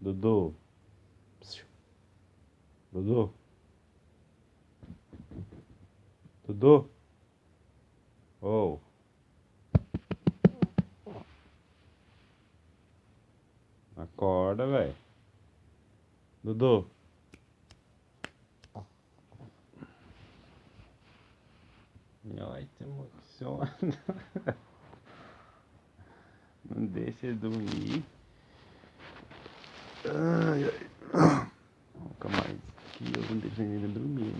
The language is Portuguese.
Dudu. Psiu. Dudu. Dudu. Oh. Acorda, velho. Dudu. Ai, te emociona. Não deixa ele dormir. Ai, ai. Nunca mais que eu não deixo ele dormir.